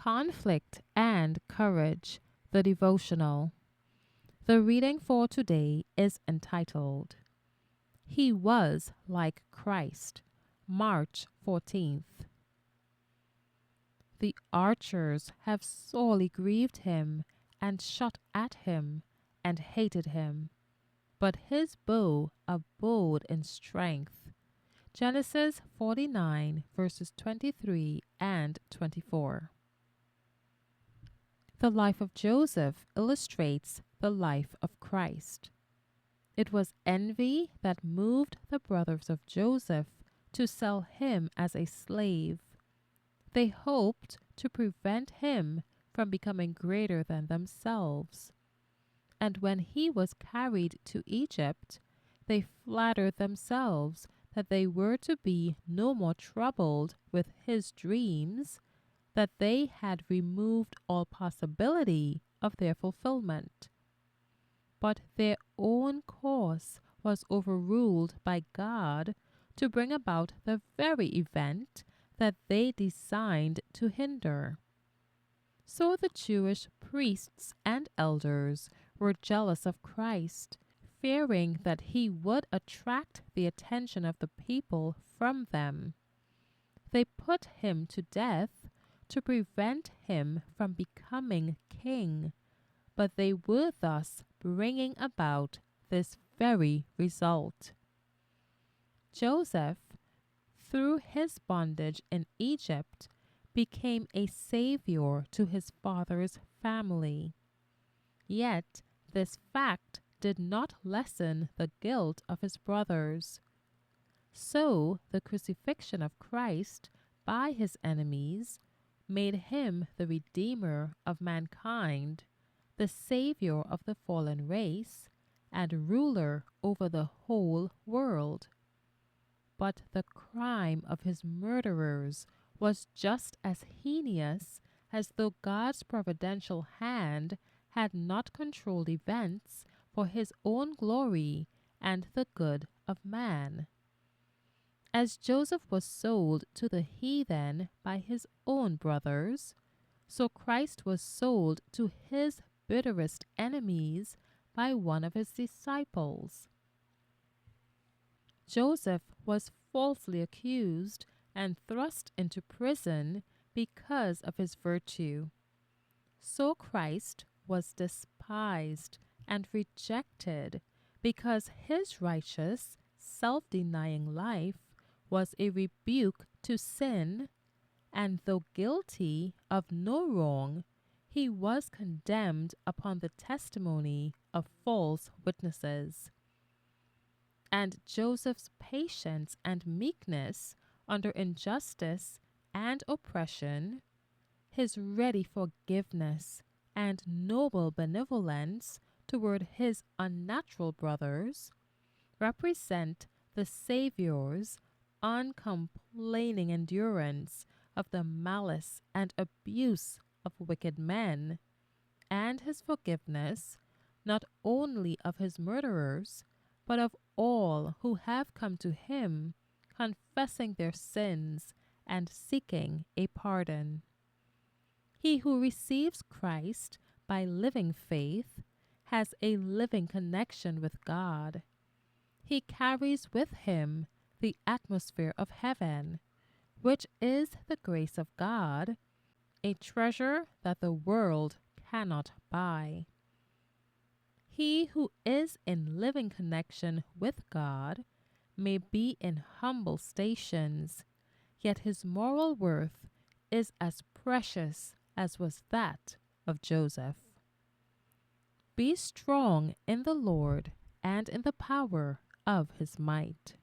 Conflict and Courage, the devotional. The reading for today is entitled, He Was Like Christ, March 14th. The archers have sorely grieved him, and shot at him, and hated him. But his bow abode in strength. Genesis 49, verses 23 and 24. The life of Joseph illustrates the life of Christ. It was envy that moved the brothers of Joseph to sell him as a slave. They hoped to prevent him from becoming greater than themselves. And when he was carried to Egypt, they flattered themselves that they were to be no more troubled with his dreams, that they had removed all possibility of their fulfillment. But their own course was overruled by God to bring about the very event that they designed to hinder. So the Jewish priests and elders were jealous of Christ, fearing that he would attract the attention of the people from them. They put him to death to prevent him from becoming king, but they were thus bringing about this very result. Joseph, through his bondage in Egypt, became a savior to his father's family. Yet this fact did not lessen the guilt of his brothers. So the crucifixion of Christ by his enemies made him the Redeemer of mankind, the Savior of the fallen race, and ruler over the whole world. But the crime of his murderers was just as heinous as though God's providential hand had not controlled events for his own glory and the good of man. As Joseph was sold to the heathen by his own brothers, so Christ was sold to his bitterest enemies by one of his disciples. Joseph was falsely accused and thrust into prison because of his virtue. So Christ was despised and rejected because his righteous, self-denying life was a rebuke to sin, and though guilty of no wrong, he was condemned upon the testimony of false witnesses. And Joseph's patience and meekness under injustice and oppression, his ready forgiveness and noble benevolence toward his unnatural brothers, represent the Savior's uncomplaining endurance of the malice and abuse of wicked men, and his forgiveness not only of his murderers, but of all who have come to him, confessing their sins and seeking a pardon. He who receives Christ by living faith has a living connection with God. He carries with him the atmosphere of heaven, which is the grace of God, a treasure that the world cannot buy. He who is in living connection with God may be in humble stations, yet his moral worth is as precious as was that of Joseph. Be strong in the Lord and in the power of his might.